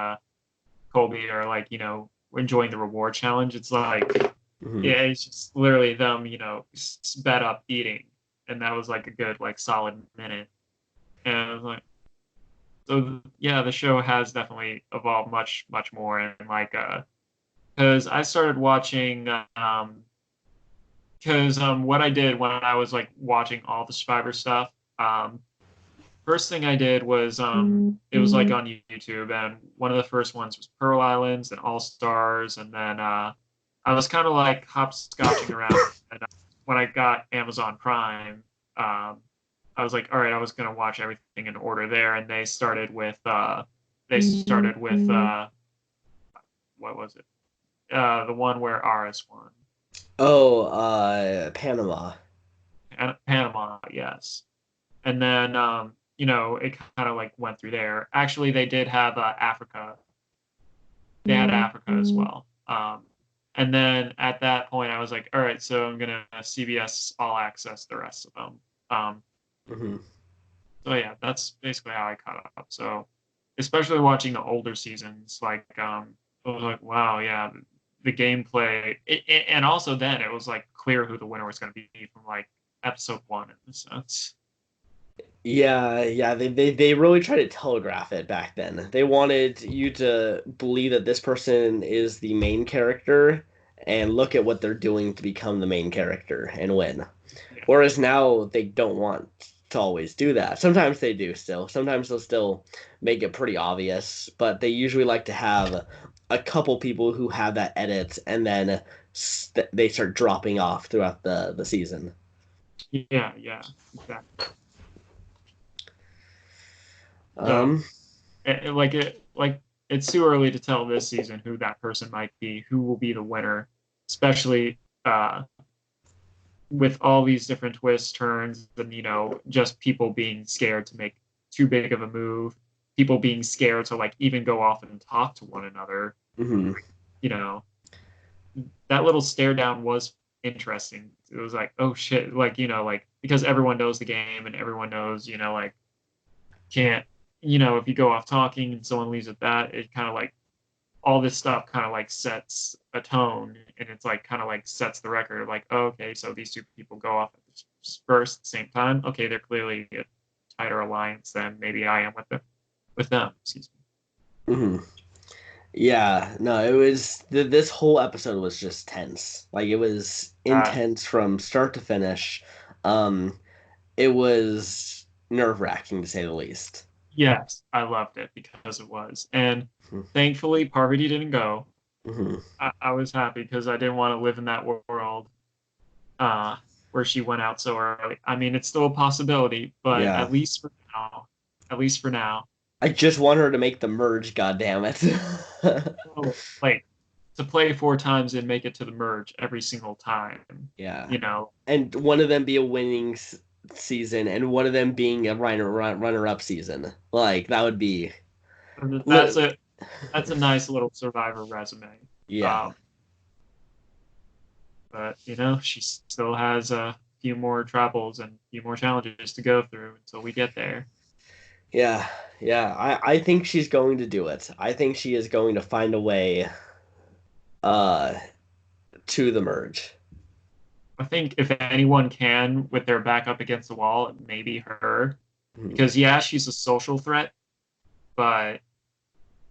Colby are like, enjoying the reward challenge. It's like, Hmm. yeah, it's just literally them, sped up eating, and that was like a good, like, solid minute. And I was like, so yeah, the show has definitely evolved much, much more, and like, because I started watching, because what I did when I was like watching all the Survivor stuff, first thing I did was it was like on YouTube, and one of the first ones was Pearl Islands and All Stars, and then I was kind of like hopscotching around, and when I got Amazon Prime, I was like, all right, I was gonna watch everything in order there, and they started with what was it? The one where Aris won. Oh, Panama. Panama, yes. And then it kind of like went through there. Actually, they did have Africa. They had Africa as well. And then at that point, I was like, all right, so I'm gonna CBS All Access the rest of them. Um, Hmm. so yeah, that's basically how I caught up. So especially watching the older seasons, like I was like, wow, yeah, the gameplay, and also then it was like clear who the winner was going to be from like episode one in a sense. Yeah, yeah, they really tried to telegraph it back then. They wanted you to believe that this person is the main character and look at what they're doing to become the main character and win. Yeah, Whereas now they don't want to always do that. Sometimes they do still. Sometimes they'll still make it pretty obvious, but they usually like to have a couple people who have that edit and then they start dropping off throughout the season. yeah, exactly. So Um, like it's too early to tell this season who that person might be, who will be the winner, especially with all these different twists, turns, and just people being scared to make too big of a move, people being scared to like even go off and talk to one another. mhm. You know, that little stare down was interesting. It was like, oh shit, like like because everyone knows the game and everyone knows, like can't, if you go off talking and someone leaves with that, it kind of like all this stuff kind of like sets a tone and it's like kind of like sets the record of like, oh, okay, so these two people go off at the first at the same time. Okay, they're clearly a tighter alliance than maybe I am with them. Excuse Mhm. Yeah, no, it was this whole episode was just tense. Like it was me. intense from start to finish. Um, it was nerve-wracking to say the least. Yes, I loved it because it was. And Hmm. thankfully, Parvati didn't go. Hmm. I was happy because I didn't want to live in that world uh, where she went out so early. I mean, it's still a possibility, but Yeah, at least for now, I just want her to make the merge. God damn it. oh, like to play four times and make it to the merge every single time. Yeah, You know, and one of them be a winning season, and one of them being a runner-up season. Like that would be. that's Li- a nice little survivor resume. yeah, Um, but she still has a few more troubles and a few more challenges to go through until we get there. yeah, yeah. I think she's going to do it. I think she is going to find a way uh to the merge. I think if anyone can, with their back up against the wall, it may be her. Mhm. Because yeah, she's a social threat, but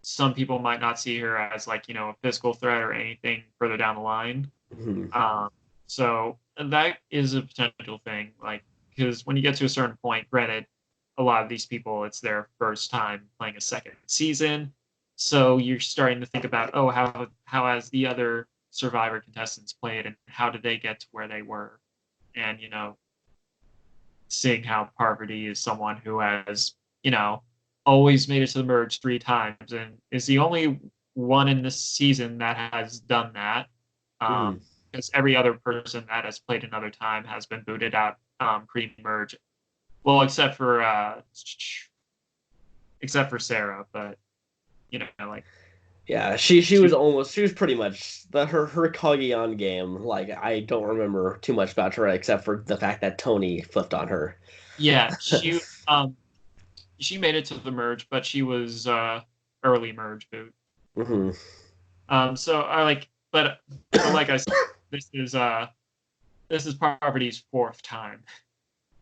some people might not see her as like a physical threat or anything further down the line. Mhm. So that is a potential thing. Like because when you get to a certain point, granted, a lot of these people it's their first time playing a second season, so you're starting to think about how has the other Survivor contestants played and how did they get to where they were, and seeing how Parvati is someone who has, always made it to the merge three times and is the only one in this season that has done that. Mhm. Because every other person that has played another time has been booted out pre-merge. Well, except for Sarah, but like Yeah, she was she, almost she was pretty much her Kageon game. Like I don't remember too much about her except for the fact that Tony flipped on her. yeah, she made it to the merge, but she was early merge boot. Hmm. So I like, but like I said, this is uh this is Parvati's fourth time.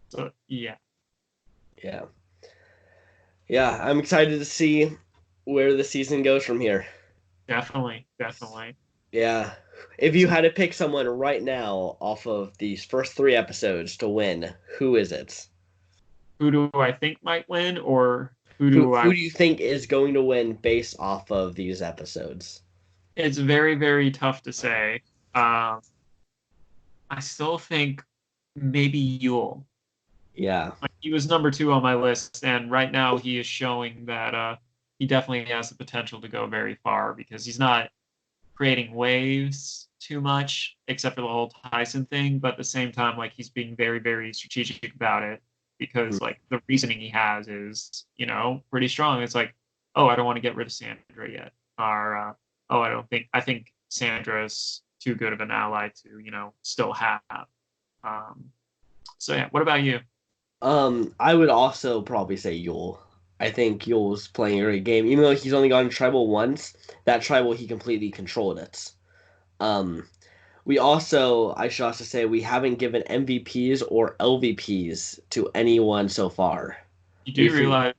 So yeah, Yeah, yeah. I'm excited to see where the season goes from here. definitely. Yeah, if you So had to pick someone right now off of these first three episodes to win, who is it? who do I think might win, or who Who do who I? do you think is going to win based off of these episodes? It's very very tough to say. Um, I still think maybe Yule. Yeah. Like he was number two on my list, and right now he is showing that he definitely has the potential to go very far because he's not. creating waves too much, except for the whole Tyson thing. But at the same time, like he's being very, very strategic about it because like the reasoning he has is, pretty strong. It's like, oh, I don't want to get rid of Sandra yet, or oh, I think Sandra's too good of an ally to, still have. Um, so yeah, what about you? I would also probably say Yule. I think Yule's playing a great game. Even though he's only gone tribal once, that tribal he completely controlled it. Um, I should also say, we haven't given MVPs or LVPs to anyone so far. You do We've realize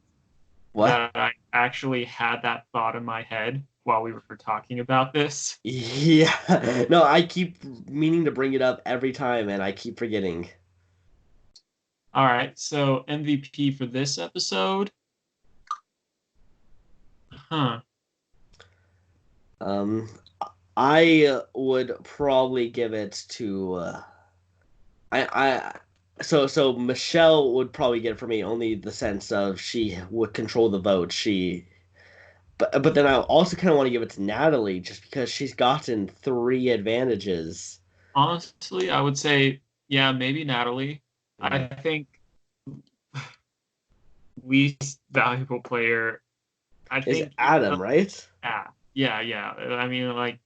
what? that I actually had that thought in my head while we were talking about this. Yeah. No, I keep meaning to bring it up every time, and I keep forgetting. All right, so MVP for this episode, huh? Um, I would probably give it to so Michelle would probably get it for me only the sense of she would control the vote. But then I also kind of want to give it to Natalie just because she's gotten three advantages. Honestly, I would say, yeah, maybe Natalie. I Yeah. think least valuable player. I Is think, Adam, right? yeah. I mean, like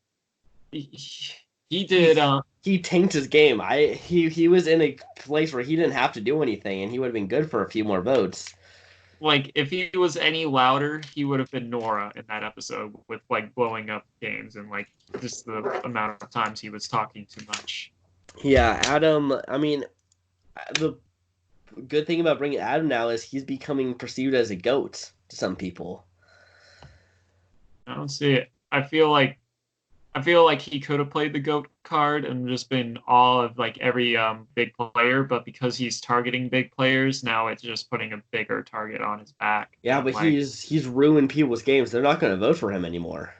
he, he He did. he tanked his game. He was in a place where he didn't have to do anything and he would have been good for a few more votes. Like if he was any louder, he would have been Nora in that episode with like blowing up games and like just the amount of times he was talking too much. Yeah, Adam, I mean, the good thing about bringing Adam now is he's becoming perceived as a goat to some people. I don't see it. I feel like he could have played the goat card and just been all of like every big player, but because he's targeting big players, now it's just putting a bigger target on his back. Yeah, And but like, he's ruined people's games. They're not going to vote for him anymore.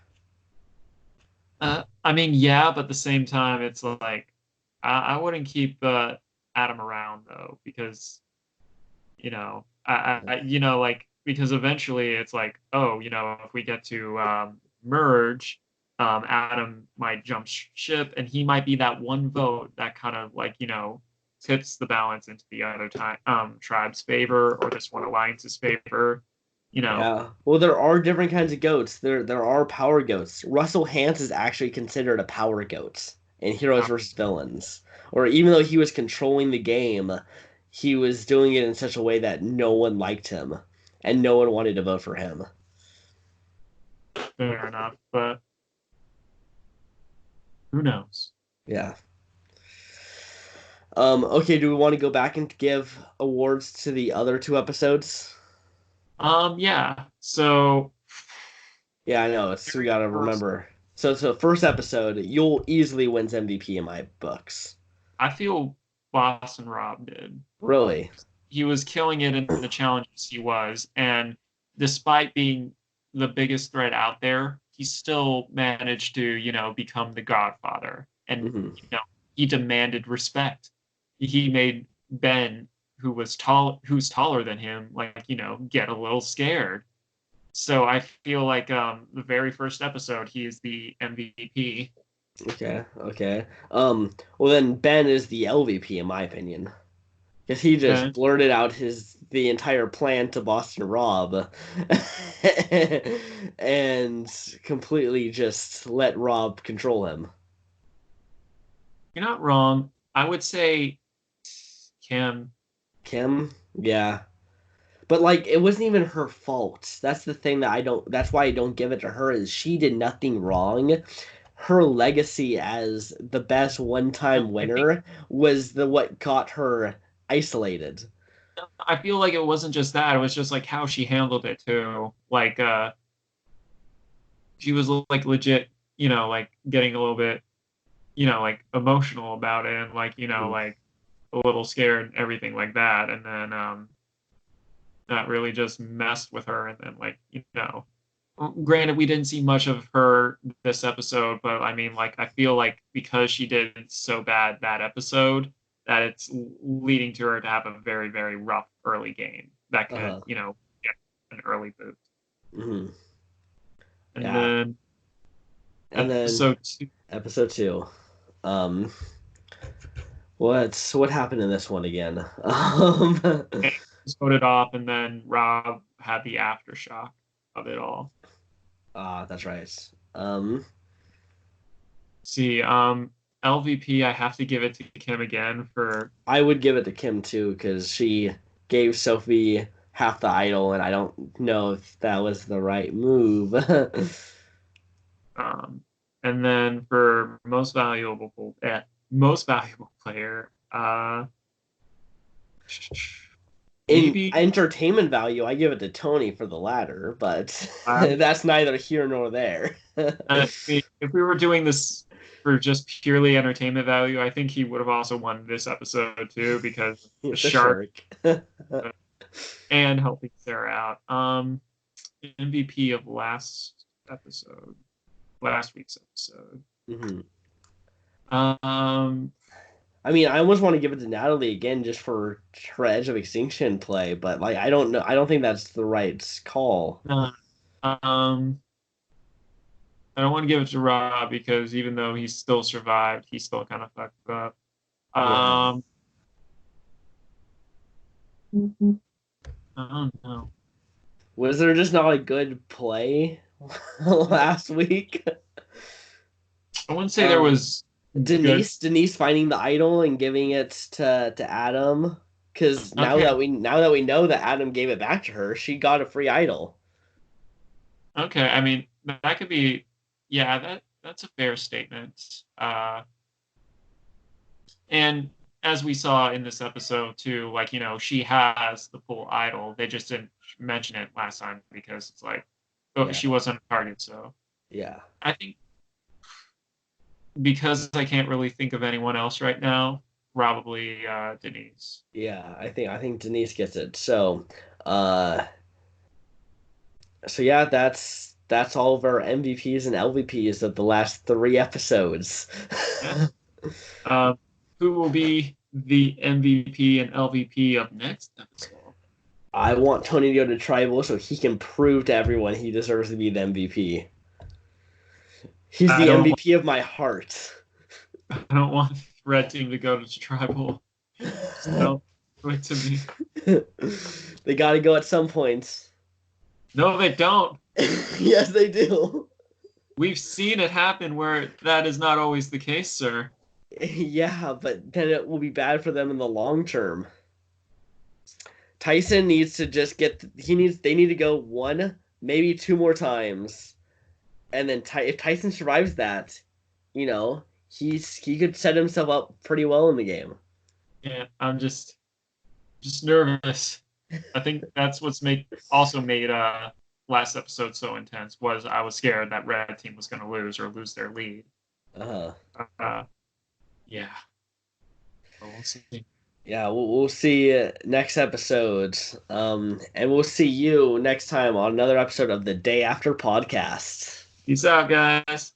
I mean, yeah, but at the same time, it's like I wouldn't keep Adam around though because like because eventually it's like, oh, if we get to merge, Adam might jump ship, and he might be that one vote that kind of like tips the balance into the other tribe's favor or this one alliance's favor. You know, Yeah. Well, there are different kinds of goats. There are power goats. Russell Hantz is actually considered a power goat in Heroes uh, versus Villains. Or even though he was controlling the game, he was doing it in such a way that no one liked him and no one wanted to vote for him. fair enough, but who knows? Yeah. Okay, do we want to go back and give awards to the other two episodes? Yeah. So Yeah, I know. We gotta first, remember. So first episode, you'll easily wins MVP in my books. I feel Boston Rob did. Really? He was killing it in the challenges he was, and despite being the biggest threat out there, he still managed to become the Godfather, and Hmm. he demanded respect. He made Ben, who's taller than him, like get a little scared. So I feel like the very first episode, he is the MVP. Okay, okay. Well then Ben is the LVP in my opinion. Because he just Ben, blurted out the entire plan to Boston Rob and completely just let Rob control him. you're not wrong. I would say Kim. Kim? Yeah. But like it wasn't even her fault. That's the thing that I don't that's why I don't give it to her is she did nothing wrong. Her legacy as the best No, one-time I think winner was the what got her isolated. I feel like it wasn't just that. It was just like how she handled it too. Like she was like legit, like getting a little bit, like emotional about it and like, Mhm. like a little scared and everything like that. And then that really just messed with her and then like, granted we didn't see much of her this episode, but I mean like I feel like because she did so bad that episode that it's leading to her to have a very, very rough early game that could, Uh-huh. get an early boot. Hmm. And Yeah. then And then Episode 2. episode 2. Um, what happened in this one again? Was voted off, and then Rob had the aftershock of it all. That's right. See, LVP, I have to give it to Kim again for. I would give it to Kim too because she gave Sophie half the idol, and I don't know if that was the right move. And then for most valuable player, maybe in entertainment value, I give it to Tony for the latter, but that's neither here nor there. if we were doing this for just purely entertainment value, I think he would have also won this episode too because the shark and helping Sarah out. MVP of last week's episode. Mm-hmm. I mean, I almost want to give it to Natalie again just for her Edge of Extinction play, but like I don't know. I don't think that's the right call. I don't want to give it to Rob because even though he still survived, he still kind of fucked up. I don't know. Was there just not a good play last week? I wouldn't say there was. Denise finding the idol and giving it to Adam, because now that we know that Adam gave it back to her, she got a free idol. Okay, I mean that could be, yeah, that's a fair statement. And as we saw in this episode too, like she has the full idol. They just didn't mention it last time because it's like, she wasn't a target. So yeah, I think. Because I can't really think of anyone else right now, probably Denise. Yeah, I think Denise gets it. So yeah, that's all of our MVPs and LVPs of the last 3 episodes. Who will be the MVP and LVP of next episode? I want Tony to go to Tribal so he can prove to everyone he deserves to be the MVP. He's the MVP of my heart. I don't want Red Team to go to Tribal. So, wait to me. They got to go at some points. No, they don't. Yes, they do. We've seen it happen where that is not always the case, sir. Yeah, but then it will be bad for them in the long term. Tyson needs to just they need to go 1, maybe 2 more times. And then if Tyson survives that, he could set himself up pretty well in the game. Yeah, I'm just nervous. I think that's what's made last episode so intense was I was scared that Red Team was going to lose their lead. Yeah. But we'll see. Yeah, we'll see next episode. And we'll see you next time on another episode of the Day After Podcast. Peace out, guys.